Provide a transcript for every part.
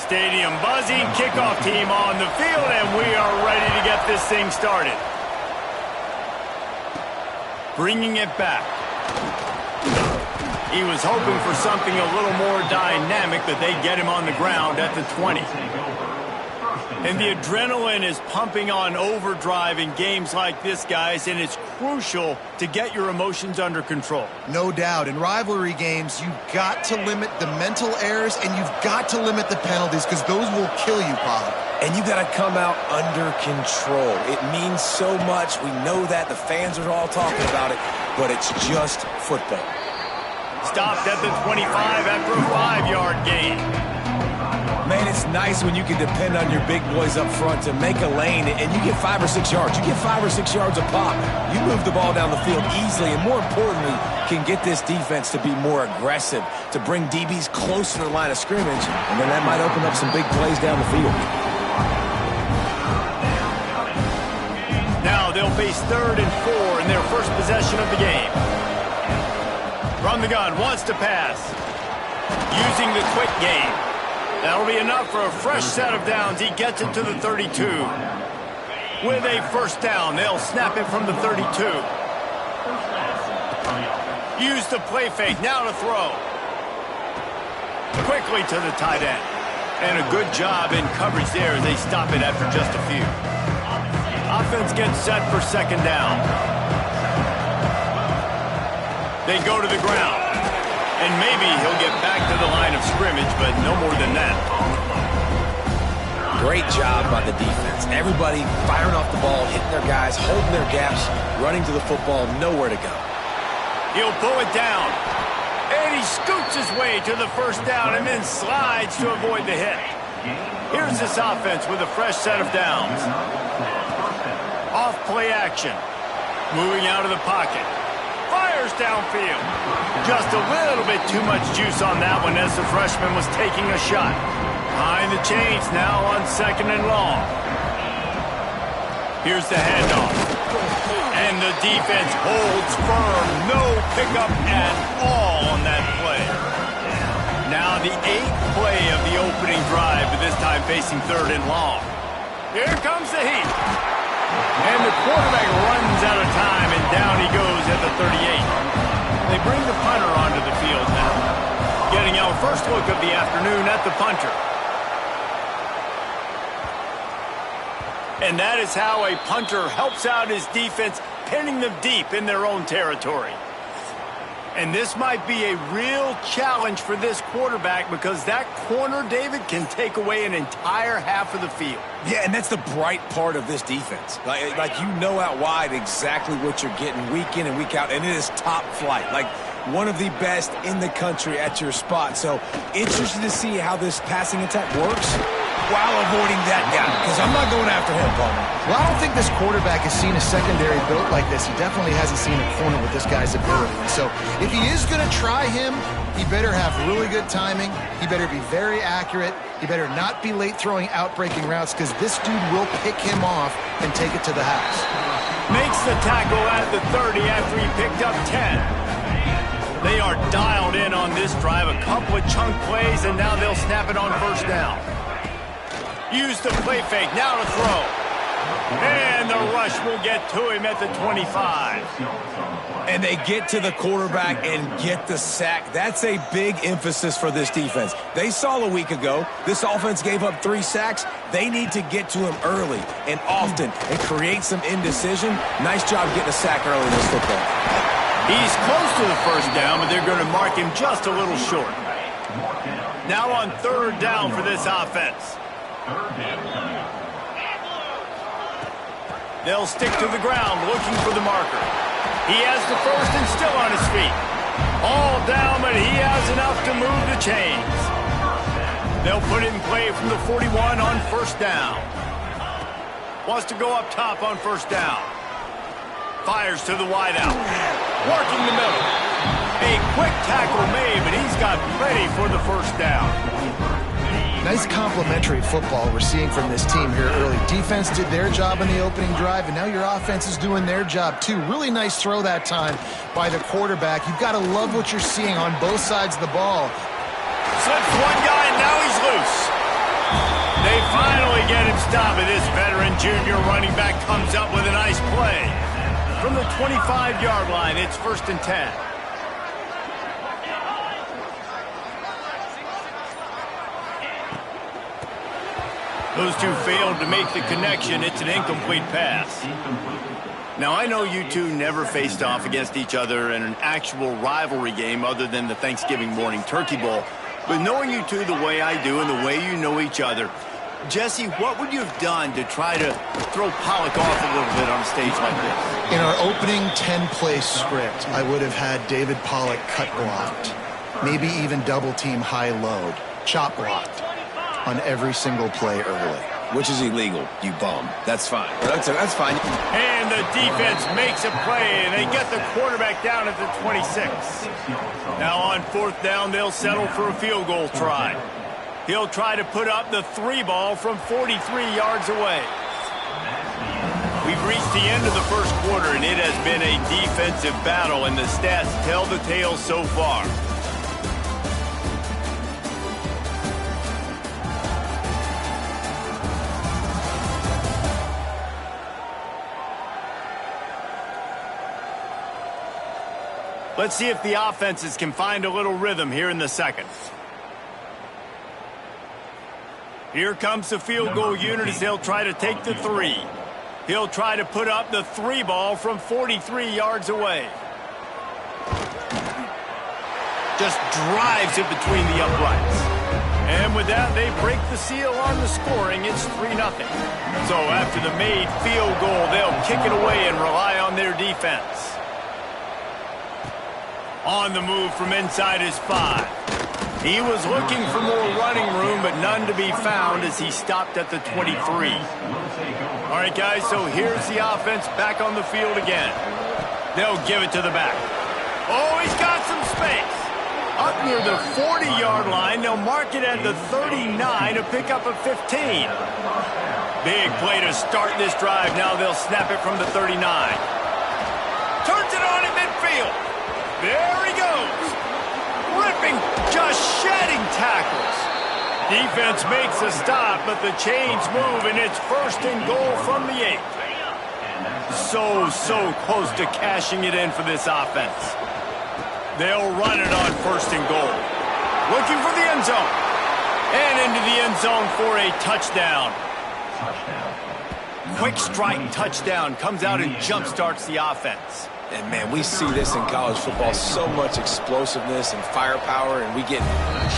stadium buzzing, kickoff team on the field, and we are ready to get this thing started. Bringing it back. He was hoping for something a little more dynamic, but they get him on the ground at the 20. And the adrenaline is pumping on overdrive in games like this, guys, and it's crucial to get your emotions under control. No doubt. In rivalry games, you've got to limit the mental errors, and you've got to limit the penalties, because those will kill you, Pollard. And you got to come out under control. It means so much. We know that. The fans are all talking about it, but it's just football. Stopped at the 25 after a 5-yard gain. Man, it's nice when you can depend on your big boys up front to make a lane, and you get 5 or 6 yards. You get 5 or 6 yards a pop. You move the ball down the field easily, and more importantly, can get this defense to be more aggressive, to bring DBs close to the line of scrimmage, and then that might open up some big plays down the field. Now they'll face 3rd and 4 in their first possession of the game. From the gun, wants to pass. Using the quick game. That'll be enough for a fresh set of downs. He gets it to the 32. With a first down, they'll snap it from the 32. Use the play fake, now to throw. Quickly to the tight end. And a good job in coverage there as they stop it after just a few. Offense gets set for 2nd down. They go to the ground. And maybe he'll get back to the line of scrimmage, but no more than that. Great job by the defense. Everybody firing off the ball, hitting their guys, holding their gaps, running to the football, nowhere to go. He'll pull it down. And he scoots his way to the first down and then slides to avoid the hit. Here's this offense with a fresh set of downs. Off play action. Moving out of the pocket. Fires downfield. Just a little bit too much juice on that one as the freshman was taking a shot. Behind the chains now on 2nd and long. Here's the handoff. And the defense holds firm. No pickup at all on that play. Now the 8th play of the opening drive, but this time facing 3rd and long. Here comes the heat. And the quarterback runs out of time, and down he goes at the 38. They bring the punter onto the field now. Getting our first look of the afternoon at the punter. And that is how a punter helps out his defense, pinning them deep in their own territory. And this might be a real challenge for this quarterback because that corner, David, can take away an entire half of the field. Yeah, and that's the bright part of this defense. Like you know out wide exactly what you're getting week in and week out, and it is top flight. Like one of the best in the country at your spot. So interested to see how this passing attack works while avoiding that guy, because I'm not going after him, Palmer. Well, I don't think this quarterback has seen a secondary built like this. He definitely hasn't seen a corner with this guy's ability. So if he is going to try him, he better have really good timing. He better be very accurate. He better not be late throwing out-breaking routes, because this dude will pick him off and take it to the house. Makes the tackle at the 30 after he picked up 10. They are dialed in on this drive. A couple of chunk plays, and now they'll snap it on first down. Use the play fake, now to throw. And the rush will get to him at the 25. And they get to the quarterback and get the sack. That's a big emphasis for this defense. They saw a week ago, this offense gave up 3 sacks. They need to get to him early and often and create some indecision. Nice job getting a sack early in this football. He's close to the first down, but they're going to mark him just a little short. Now on 3rd down for this offense. They'll stick to the ground looking for the marker. He has the first and still on his feet. All down, but he has enough to move the chains. They'll put it in play from the 41 on first down. Wants to go up top on first down. Fires to the wideout. Working the middle. A quick tackle made, but he's got plenty for the first down. Nice complementary football we're seeing from this team here early. Defense did their job in the opening drive, and now your offense is doing their job too. Really nice throw that time by the quarterback. You've got to love what you're seeing on both sides of the ball. Slips one guy, and now he's loose. They finally get him stopped, and this veteran junior running back comes up with a nice play. From the 25-yard line, it's 1st and 10. Those two failed to make the connection. It's an incomplete pass. Now, I know you two never faced off against each other in an actual rivalry game other than the Thanksgiving morning Turkey Bowl. But knowing you two the way I do and the way you know each other, Jesse, what would you have done to try to throw Pollock off a little bit on a stage like this? In our opening 10-play script, I would have had David Pollock cut blocked, maybe even double-team high-load, chop blocked on every single play early. Which is illegal, you bum. That's fine. That's fine. And the defense makes a play, and they get the quarterback down at the 26. Now on 4th down, they'll settle for a field goal try. He'll try to put up the 3 ball from 43 yards away. We've reached the end of the first quarter, and it has been a defensive battle, and the stats tell the tale so far. Let's see if the offenses can find a little rhythm here in the second. Here comes the field goal unit as they'll try to take the 3. He'll try to put up the 3 ball from 43 yards away. Just drives it between the uprights. And with that, they break the seal on the scoring. It's 3-0. So after the made field goal, they'll kick it away and rely on their defense. On the move from inside his 5. He was looking for more running room, but none to be found as he stopped at the 23. All right, guys, so here's the offense back on the field again. They'll give it to the back. Oh, he's got some space. Up near the 40-yard line, they'll mark it at the 39 to pick up a 15. Big play to start this drive. Now they'll snap it from the 39. Turns it on in midfield. There he goes. Ripping, just shedding tackles. Defense makes a stop, but the chains move, and it's 1st and goal from the 8. So close to cashing it in for this offense. They'll run it on 1st and goal. Looking for the end zone. And into the end zone for a touchdown. Quick strike touchdown comes out and jump-starts the offense. And, man, we see this in college football, so much explosiveness and firepower, and we get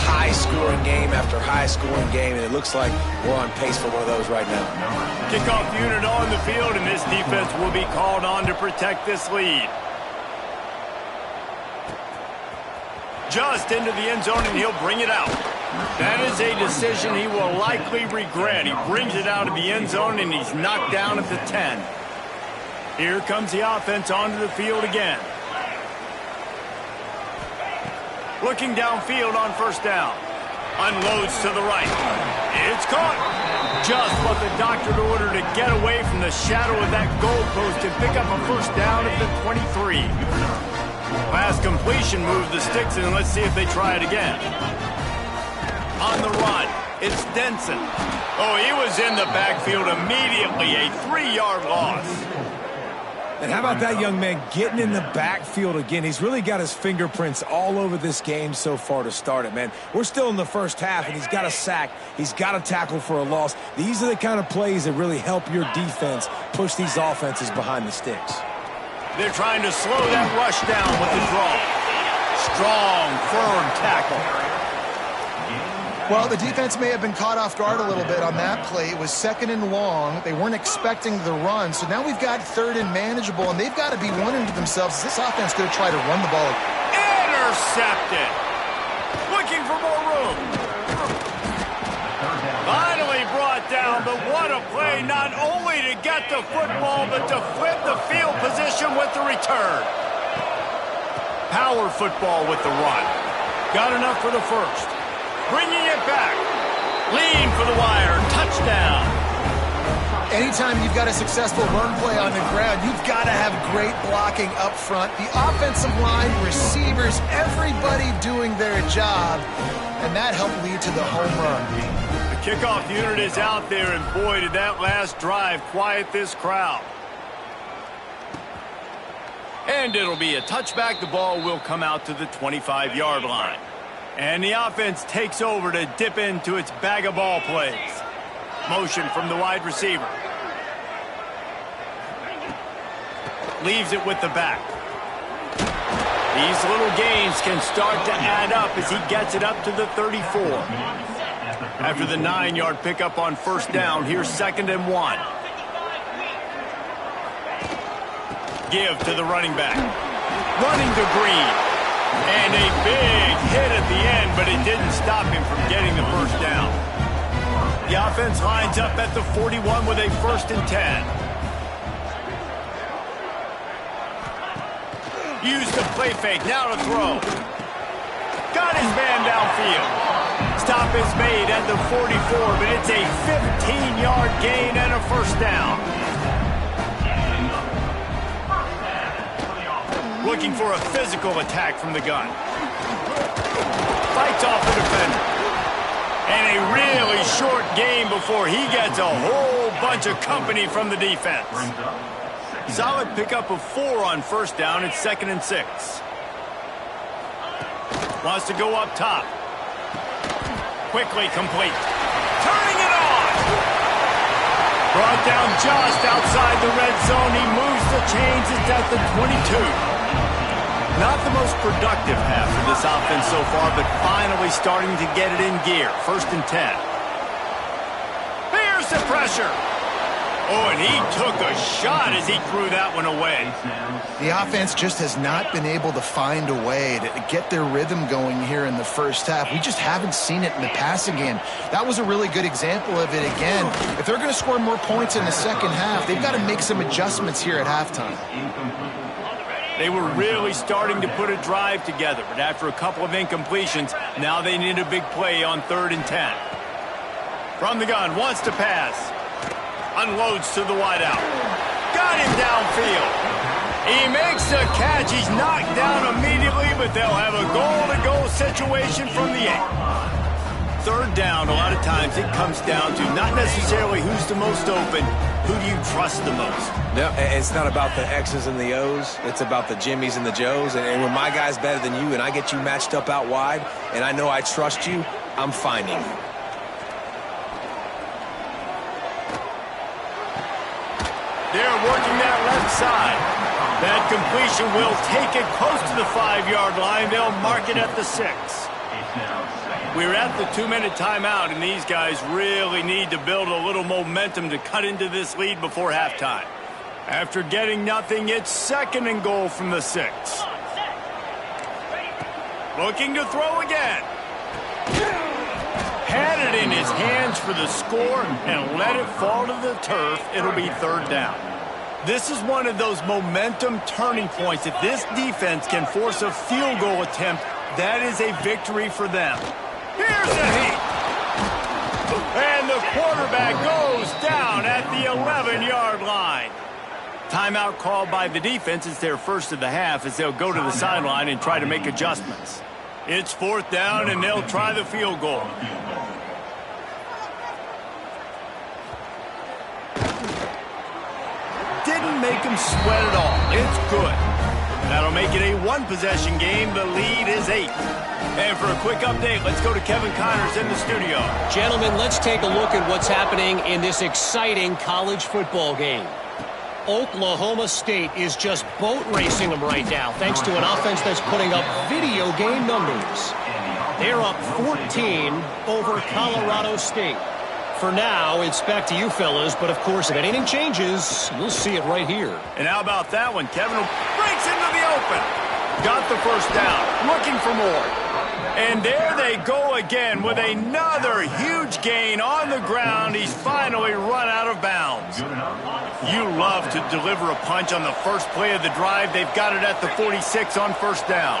high-scoring game after high-scoring game, and it looks like we're on pace for one of those right now. Kickoff unit on the field, and this defense will be called on to protect this lead. Just into the end zone, and he'll bring it out. That is a decision he will likely regret. He brings it out of the end zone, and he's knocked down at the 10. Here comes the offense onto the field again. Looking downfield on 1st down. Unloads to the right. It's caught. Just what the doctor ordered to get away from the shadow of that goalpost and pick up a 1st down at the 23. Pass completion moves the sticks, and let's see if they try it again. On the run, it's Denson. Oh, he was in the backfield immediately. A 3-yard loss. And how about that young man getting in the backfield again? He's really got his fingerprints all over this game so far to start it, man. We're still in the first half, and he's got a sack. He's got a tackle for a loss. These are the kind of plays that really help your defense push these offenses behind the sticks. They're trying to slow that rush down with the draw. Strong, firm tackle. Well, the defense may have been caught off guard a little bit on that play. It was 2nd and long. They weren't expecting the run. So now we've got 3rd and manageable, and they've got to be wondering to themselves, is this offense going to try to run the ball? Intercepted. Looking for more room. Finally brought down, but what a play, not only to get the football, but to flip the field position with the return. Power football with the run. Got enough for the 1st. Bringing it back. Lean for the wire. Touchdown. Anytime you've got a successful run play on the ground, you've got to have great blocking up front. The offensive line, receivers, everybody doing their job, and that helped lead to the home run. The Kickoff unit is out there, and boy, did that last drive quiet this crowd. And it'll be a touchback. The ball will come out to the 25-yard line. And the offense takes over to dip into its bag of ball plays. Motion from the wide receiver. Leaves it with the back. These little gains can start to add up as he gets it up to the 34. After the 9-yard pickup on first down, here's 2nd and 1. Give to the running back. Running to Green. And a big hit at the end, but it didn't stop him from getting the first down. The offense lines up at the 41 with a 1st and 10. Used the play fake, now to throw. Got his man downfield. Stop is made at the 44, but it's a 15-yard gain and a first down. Looking for a physical attack from the gun. Fights off the defender. And a really short game before he gets a whole bunch of company from the defense. Solid pickup of 4 on first down. It's 2nd and 6. Wants to go up top. Quickly complete. Turning it on. Brought down just outside the red zone. He moves the chains. It's at the 22. Not the most productive half of this offense so far, but finally starting to get it in gear. 1st and 10. Here's the pressure. Oh, and he took a shot as he threw that one away. The offense just has not been able to find a way to get their rhythm going here in the first half. We just haven't seen it in the passing game. That was a really good example of it again. If they're going to score more points in the second half, they've got to make some adjustments here at halftime. They were really starting to put a drive together, but after a couple of incompletions, now they need a big play on 3rd and 10. From the gun, wants to pass. Unloads to the wideout. Got him downfield. He makes the catch. He's knocked down immediately, but they'll have a goal-to-goal situation from the 8. 3rd down, a lot of times it comes down to not necessarily who's the most open, who do you trust the most? No, it's not about the X's and the O's. It's about the Jimmies and the Joes. And when my guy's better than you and I get you matched up out wide and I know I trust you, I'm finding you. They're working that left side. That completion will take it close to the 5-yard line. They'll mark it at the 6. We're at the 2-minute timeout, and these guys really need to build a little momentum to cut into this lead before halftime. After getting nothing, it's 2nd and goal from the 6. Looking to throw again. Had it in his hands for the score and let it fall to the turf. It'll be 3rd down. This is one of those momentum turning points. If this defense can force a field goal attempt, that is a victory for them. Here's a heat. And the quarterback goes down at the 11-yard line. Timeout called by the defense. It's their first of the half as they'll go to the sideline and try to make adjustments. It's 4th down, and they'll try the field goal. Didn't make him sweat at all. It's good. That'll make it a 1-possession game. The lead is 8. And for a quick update, let's go to Kevin Connors in the studio. Gentlemen, let's take a look at what's happening in this exciting college football game. Oklahoma State is just boat racing them right now, thanks to an offense that's putting up video game numbers. They're up 14 over Colorado State. For now, it's back to you fellas, but of course, if anything changes, you'll see it right here. And how about that one? Kevin breaks into the open. Got the first down, looking for more. And there they go again with another huge gain on the ground. He's finally run out of bounds. You love to deliver a punch on the first play of the drive. They've got it at the 46 on first down.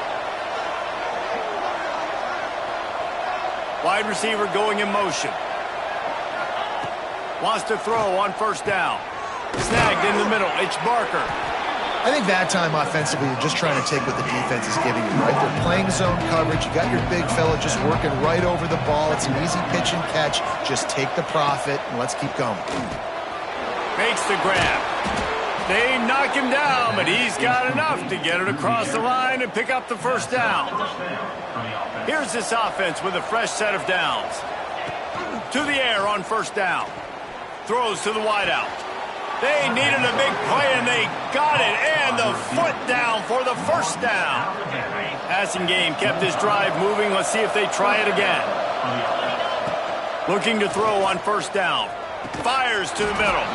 Wide receiver going in motion. Wants to throw on first down. Snagged in the middle. It's Barker. I think that time offensively, you're just trying to take what the defense is giving you, right? They're playing zone coverage. You got your big fella just working right over the ball. It's an easy pitch and catch. Just take the profit, and let's keep going. Makes the grab. They knock him down, but he's got enough to get it across the line and pick up the first down. Here's this offense with a fresh set of downs. To the air on first down. Throws to the wideout. They needed a big play, and they got it. And the foot down for the first down. Passing game kept this drive moving. Let's see if they try it again. Looking to throw on first down. Fires to the middle.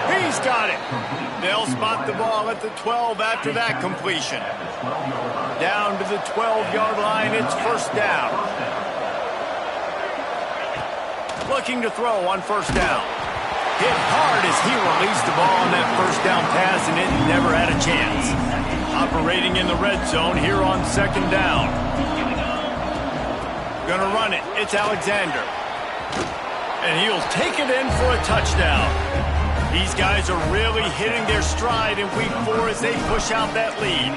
He's got it. They'll spot the ball at the 12 after that completion. Down to the 12-yard line. It's first down. Looking to throw on first down. Hit hard as he released the ball on that first down pass, and it never had a chance. Operating in the red zone here on second down. Gonna run it. It's Alexander. And he'll take it in for a touchdown. These guys are really hitting their stride in week 4 as they push out that lead.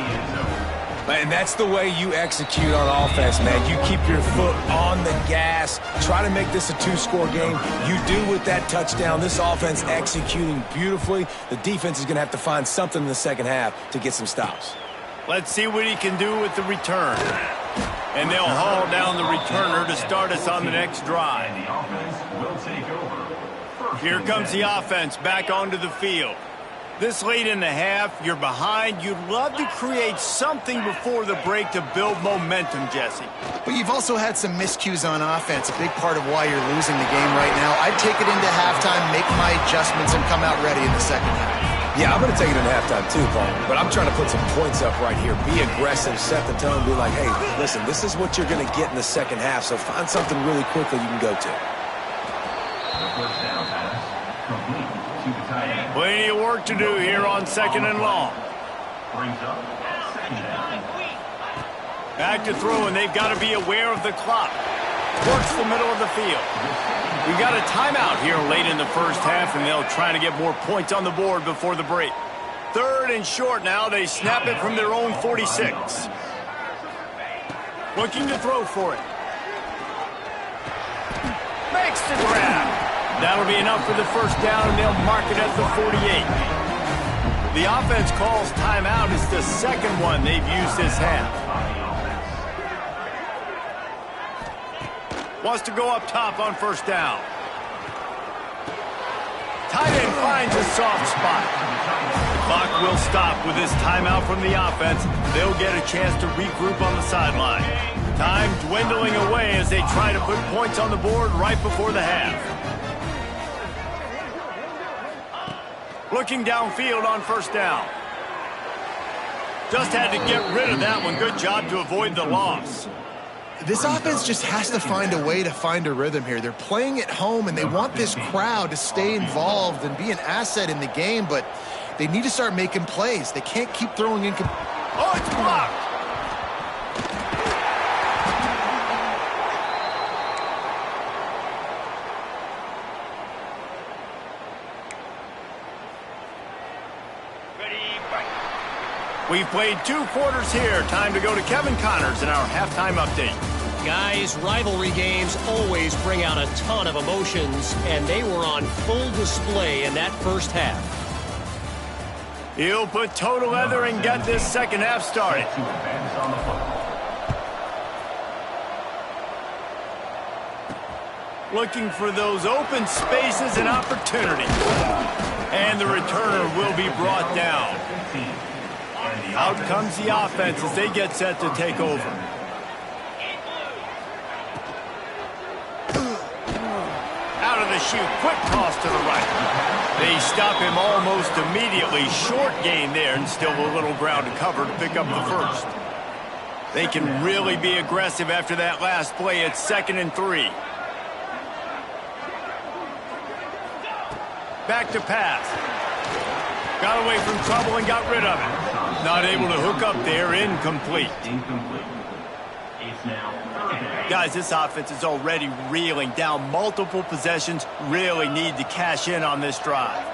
And that's the way you execute on offense, man. You keep your foot on the gas. Try to make this a 2-score game. You do with that touchdown. This offense executing beautifully. The defense is going to have to find something in the second half to get some stops. Let's see what he can do with the return. And they'll haul down the returner to start us on the next drive. Here comes the offense back onto the field. This late in the half, you're behind. You'd love to create something before the break to build momentum, Jesse. But you've also had some miscues on offense, a big part of why you're losing the game right now. I'd take it into halftime, make my adjustments, and come out ready in the second half. Yeah, I'm going to take it in halftime too, Paul. But I'm trying to put some points up right here. Be aggressive, set the tone, be like, hey, listen, this is what you're going to get in the second half, so find something really quickly you can go to. Plenty of work to do here on second and long. Back to throw, and they've got to be aware of the clock. Works the middle of the field. We got a timeout here late in the first half, and they'll try to get more points on the board before the break. Third and short now. They snap it from their own 46. Looking to throw for it. Makes the grab. That'll be enough for the first down, and they'll mark it at the 48. The offense calls timeout. It's the second one they've used this half. Wants to go up top on first down. Tight end finds a soft spot. The clock will stop with this timeout from the offense. They'll get a chance to regroup on the sideline. Time dwindling away as they try to put points on the board right before the half. Looking downfield on first down. Just had to get rid of that one. Good job to avoid the loss. This offense just has to find a way to find a rhythm here. They're playing at home, and they want this crowd to stay involved and be an asset in the game, but they need to start making plays. They can't keep throwing in. Oh, it's blocked. We've played 2 quarters here. Time to go to Kevin Connors in our halftime update. Guys, rivalry games always bring out a ton of emotions, and they were on full display in that first half. He'll put toe to leather and get this second half started. Looking for those open spaces and opportunities. And the returner will be brought down. Out comes the offense as they get set to take over. Out of the chute, quick toss to the right. They stop him almost immediately. Short gain there, and still a little ground to cover to pick up the first. They can really be aggressive after that last play. It's 2nd and 3. Back to pass. Got away from trouble and got rid of it. Not able to hook up there, incomplete. Guys, this offense is already reeling down multiple possessions. Really need to cash in on this drive.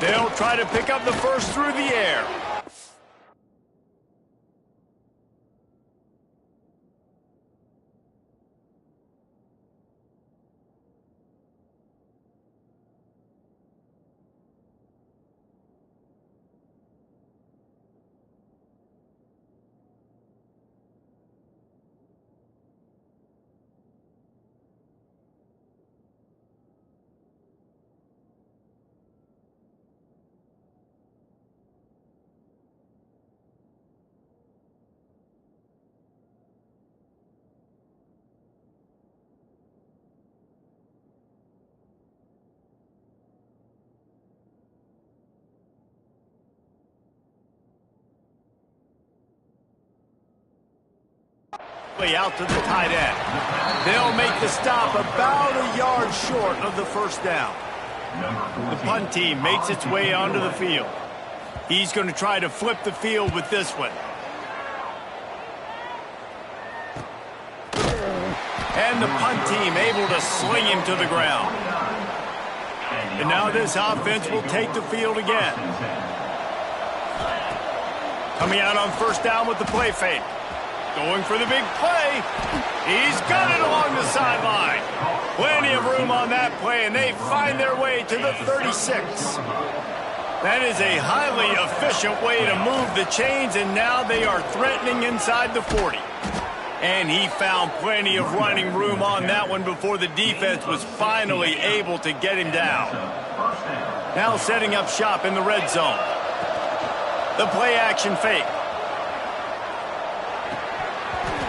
They'll try to pick up the first through the air. Out to the tight end. They'll make the stop about a yard short of the first down. The punt team makes its way onto the field. He's going to try to flip the field with this one. And the punt team able to sling him to the ground. And now this offense will take the field again. Coming out on first down with the play fake. Going for the big play. He's got it along the sideline. Plenty of room on that play, and they find their way to the 36. That is a highly efficient way to move the chains, and now they are threatening inside the 40. And he found plenty of running room on that one before the defense was finally able to get him down. Now setting up shop in the red zone. The play action fake.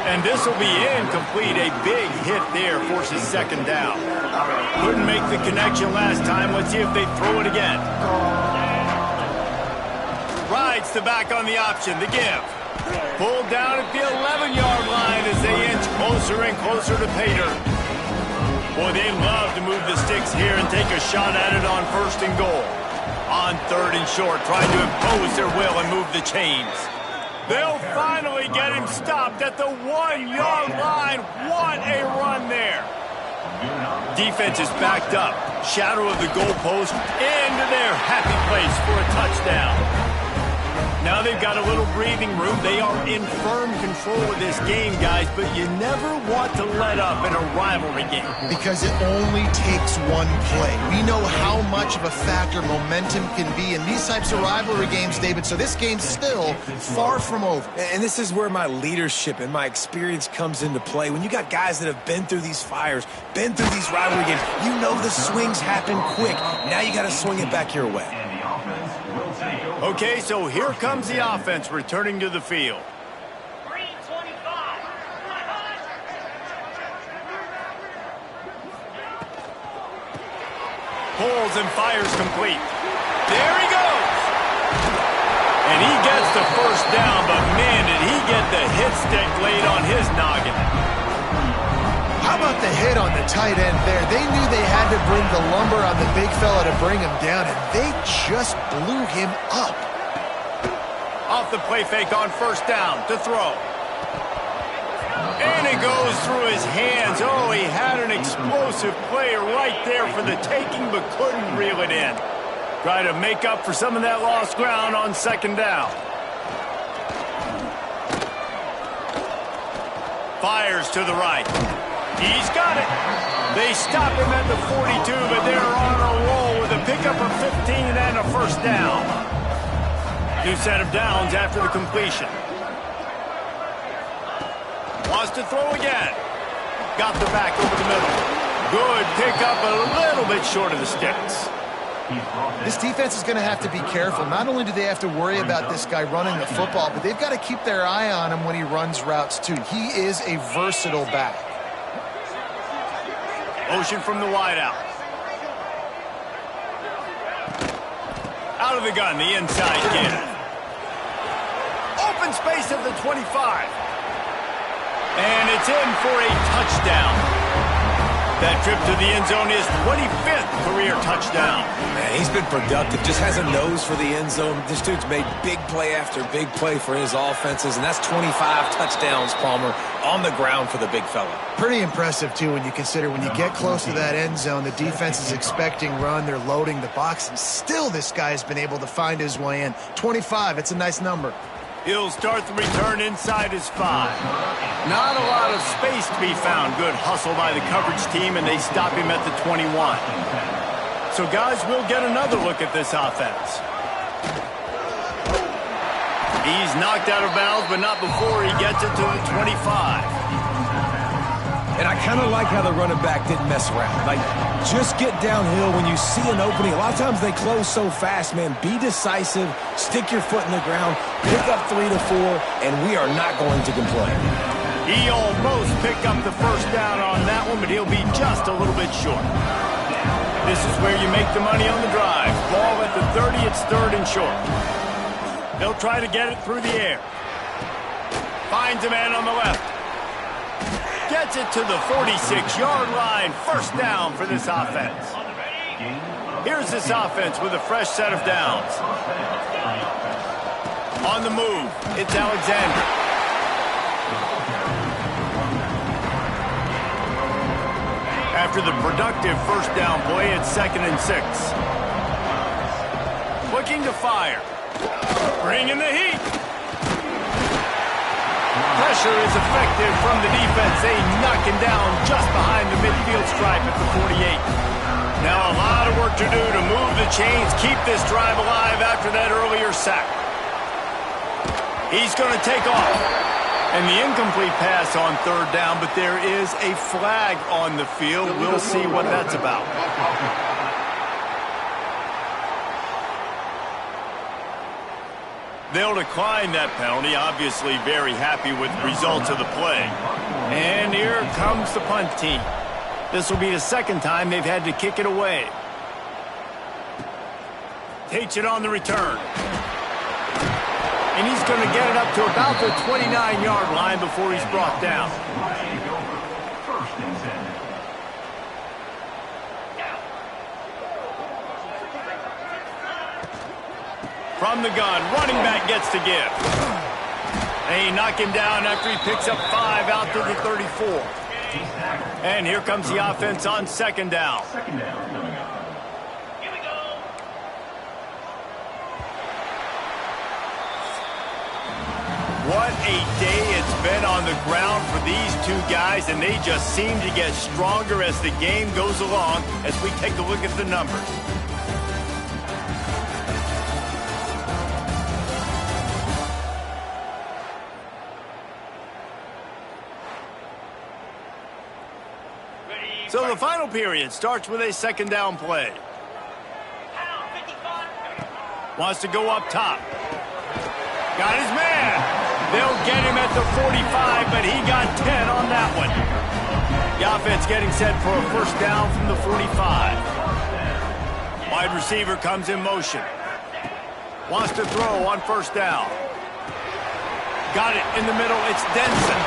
And this will be incomplete. A big hit there forces second down. Couldn't make the connection last time. Let's see if they throw it again. Rides the back on the option. The give. Pulled down at the 11-yard line as they inch closer and closer to pay dirt. Boy, they love to move the sticks here and take a shot at it on first and goal. On third and short, trying to impose their will and move the chains. They'll finally get him stopped at the 1-yard line. What a run there. Defense is backed up. Shadow of the goalpost into their happy place for a touchdown. Now they've got a little breathing room. They are in firm control of this game, guys, but you never want to let up in a rivalry game. Because it only takes one play. We know how much of a factor momentum can be in these types of rivalry games, David, so this game's still far from over. And this is where my leadership and my experience comes into play. When you got guys that have been through these fires, been through these rivalry games, you know the swings happen quick. Now you got to swing it back your way. Okay, so here comes the offense returning to the field. Pulls and fires complete. There he goes. And he gets the first down, but man, did he get the hit stick laid on his noggin. How about the hit on the tight end there? They knew they had to bring the lumber on the big fella to bring him down, and they just blew him up. Off the play fake on first down to throw. And it goes through his hands. Oh, he had an explosive play right there for the taking, but couldn't reel it in. Try to make up for some of that lost ground on second down. Fires to the right. He's got it. They stop him at the 42, but they're on a roll with a pickup of 15 and a first down. New set of downs after the completion. Wants to throw again. Got the back over the middle. Good pickup, a little bit short of the sticks. This defense is going to have to be careful. Not only do they have to worry about this guy running the football, but they've got to keep their eye on him when he runs routes too. He is a versatile back. Motion from the wideout. Out of the gun, the inside give. Open space at the 25. And it's in for a touchdown. That trip to the end zone is 25th career touchdown. Man, he's been productive. Just has a nose for the end zone. This dude's made big play after big play for his offenses, and that's 25 touchdowns, Palmer, on the ground for the big fella. Pretty impressive, too, when you consider when you get close to that end zone, the defense is expecting run, they're loading the box, and still this guy has been able to find his way in. 25, it's a nice number. He'll start the return inside his 5. Not a lot of space to be found. Good hustle by the coverage team, and they stop him at the 21. So, guys, we'll get another look at this offense. He's knocked out of bounds, but not before he gets it to the 25. And I kind of like how the running back didn't mess around. Like, just get downhill when you see an opening. A lot of times they close so fast, man. Be decisive, stick your foot in the ground, pick up 3 to 4, and we are not going to complain. He almost picked up the first down on that one, but he'll be just a little bit short. This is where you make the money on the drive. Ball at the 30, it's 3rd and short. They'll try to get it through the air. Finds a man on the left. Gets it to the 46-yard line. First down for this offense. Here's this offense with a fresh set of downs. On the move, it's Alexander. After the productive first down play, it's 2nd and 6. Looking to fire. Bringing the heat. Pressure is effective from the defense. They knock him down just behind the midfield stripe at the 48. Now a lot of work to do to move the chains, keep this drive alive after that earlier sack. He's going to take off. And the incomplete pass on 3rd down, but there is a flag on the field. We'll see what that's about. They'll decline that penalty, obviously very happy with the results of the play. And here comes the punt team. This will be the 2nd time they've had to kick it away. Takes it on the return. And he's going to get it up to about the 29-yard line before he's brought down. From the gun, running back gets to give. They knock him down after he picks up 5 out to the 34. And here comes the offense on 2nd down. What a day it's been on the ground for these two guys, and they just seem to get stronger as the game goes along as we take a look at the numbers. So the final period starts with a 2nd down play. Wants to go up top. Got his man. They'll get him at the 45, but he got 10 on that one. The offense getting set for a first down from the 45. Wide receiver comes in motion. Wants to throw on first down. Got it in the middle. It's Denson.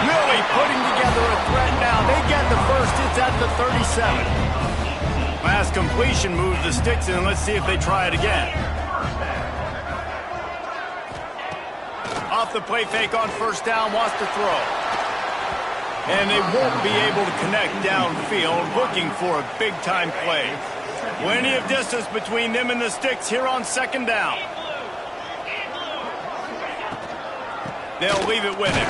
Really putting together a threat now. They get the first. It's at the 37. Last completion moves the sticks in. Let's see if they try it again. Off the play fake on first down. Wants to throw. And they won't be able to connect downfield. Looking for a big-time play. Plenty of distance between them and the sticks here on 2nd down. They'll leave it with him.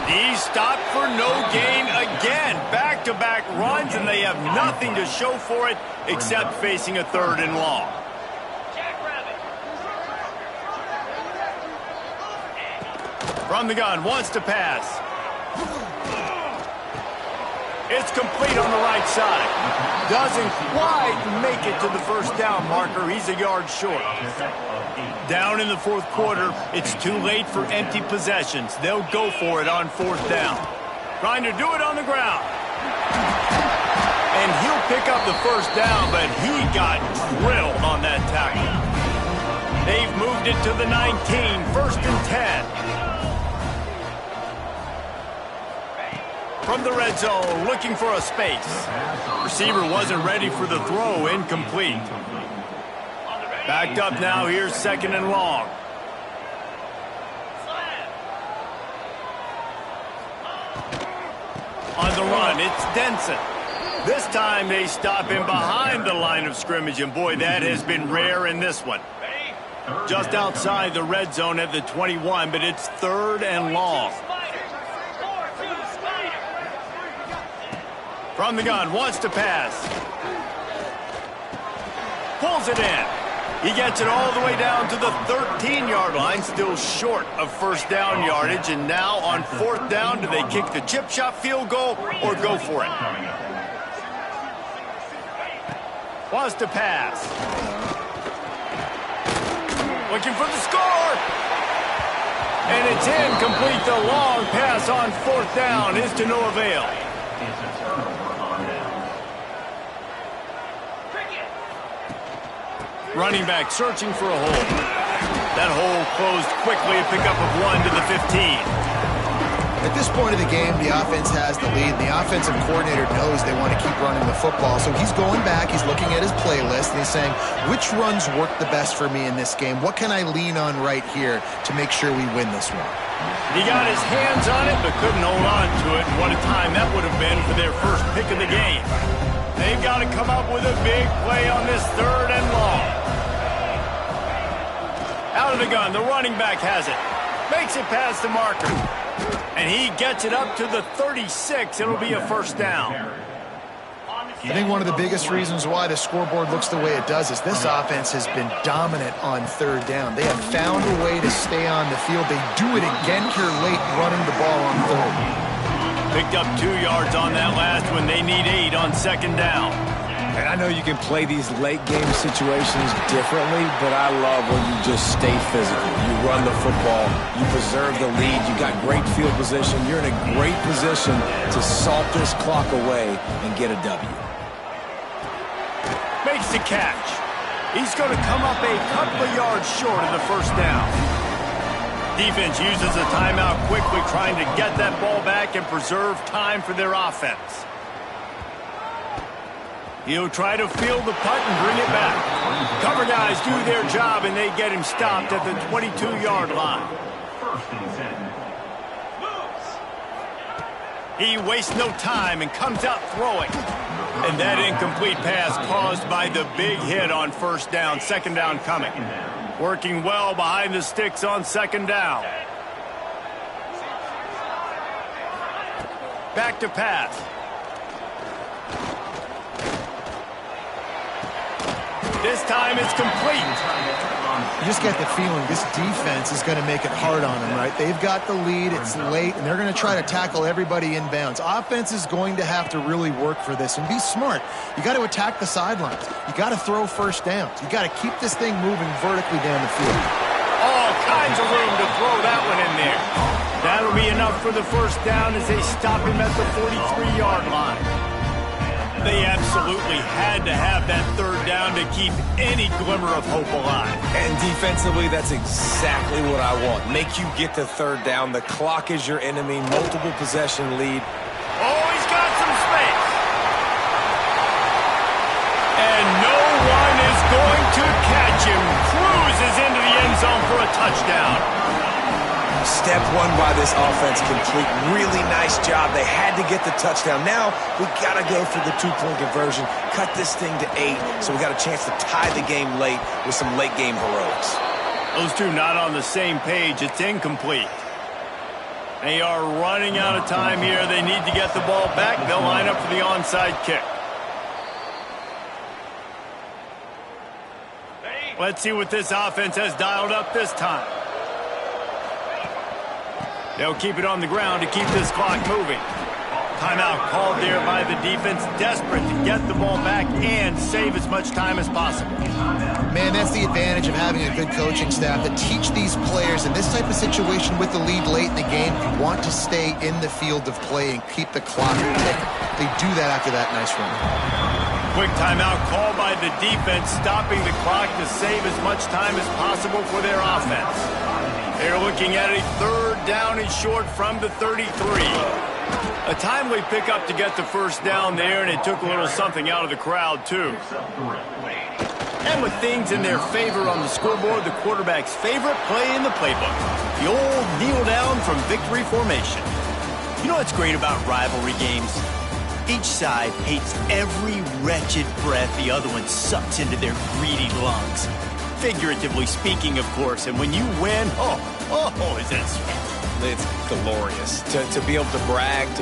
He's stopped for no gain again. Back-to-back runs, and they have nothing to show for it except facing a 3rd and long. From the gun, wants to pass. It's complete on the right side. Doesn't quite make it to the first down marker. He's a yard short. Down in the 4th quarter, it's too late for empty possessions. They'll go for it on 4th down. Trying to do it on the ground. And he'll pick up the first down, but he got drilled on that tackle. They've moved it to the 19, 1st and 10. From the red zone, looking for a space. Receiver wasn't ready for the throw, incomplete. Backed up now, here's 2nd and long. On the run, it's Denson. This time they stop him behind the line of scrimmage, and boy, that has been rare in this one. Just outside the red zone at the 21, but it's 3rd and long. From the gun, wants to pass. Pulls it in. He gets it all the way down to the 13-yard line, still short of 1st down yardage. And now on 4th down, do they kick the chip shot field goal or go for it? Wants to pass. Looking for the score. And it's incomplete. The long pass on 4th down is to no avail. Running back searching for a hole. That hole closed quickly, a pickup of 1 to the 15. At this point of the game, the offense has the lead. The offensive coordinator knows they want to keep running the football. So he's going back, he's looking at his playlist, and he's saying, which runs work the best for me in this game? What can I lean on right here to make sure we win this one? He got his hands on it, but couldn't hold on to it. What a time that would have been for their first pick of the game. They've got to come up with a big play on this 3rd and long. Out of the gun, the running back has it. Makes it past the marker. And he gets it up to the 36. It'll be a 1st down. I think one of the biggest reasons why the scoreboard looks the way it does is this offense has been dominant on 3rd down. They have found a way to stay on the field. They do it again here late, running the ball on 3rd. Picked up 2 yards on that last one. They need 8 on 2nd down. And I know you can play these late game situations differently, but I love when you just stay physical. You run the football, you preserve the lead, you got great field position. You're in a great position to salt this clock away and get a W. Makes the catch. He's going to come up a couple of yards short of the 1st down. Defense uses a timeout quickly, trying to get that ball back and preserve time for their offense. He'll try to field the punt and bring it back. Cover guys do their job, and they get him stopped at the 22-yard line. He wastes no time and comes out throwing. And that incomplete pass caused by the big hit on 1st down. 2nd down coming. Working well behind the sticks on 2nd down. Back to pass. This time it's complete. You just get the feeling this defense is going to make it hard on them, right? They've got the lead, it's late, and they're going to try to tackle everybody inbounds. Offense is going to have to really work for this and be smart. You got to attack the sidelines. You got to throw 1st downs. You got to keep this thing moving vertically down the field. All kinds of room to throw that one in there. That'll be enough for the 1st down as they stop him at the 43-yard line. They absolutely had to have that 3rd down to keep any glimmer of hope alive. And defensively, that's exactly what I want. Make you get to 3rd down. The clock is your enemy. Multiple possession lead. Oh, he's got some space. And no one is going to catch him. Cruises into the end zone for a touchdown. Step 1 by this offense complete. Really nice job. They had to get the touchdown. Now we got to go for the 2-point conversion. Cut this thing to 8 so we got a chance to tie the game late with some late game heroics. Those two not on the same page. It's incomplete. They are running out of time here. They need to get the ball back. They'll line up for the onside kick. Let's see what this offense has dialed up this time. They'll keep it on the ground to keep this clock moving. Timeout called there by the defense, desperate to get the ball back and save as much time as possible. Man, that's the advantage of having a good coaching staff that teach these players in this type of situation with the lead late in the game, you want to stay in the field of play and keep the clock ticking. They do that after that nice run. Quick timeout called by the defense, stopping the clock to save as much time as possible for their offense. They're looking at a 3rd down and short from the 33. A timely pickup to get the first down there, and it took a little something out of the crowd, too. And with things in their favor on the scoreboard, the quarterback's favorite play in the playbook, the old kneel down from victory formation. You know what's great about rivalry games? Each side hates every wretched breath the other one sucks into their greedy lungs. Figuratively speaking, of course, and when you win, is that sweet. It's glorious to be able to brag, to be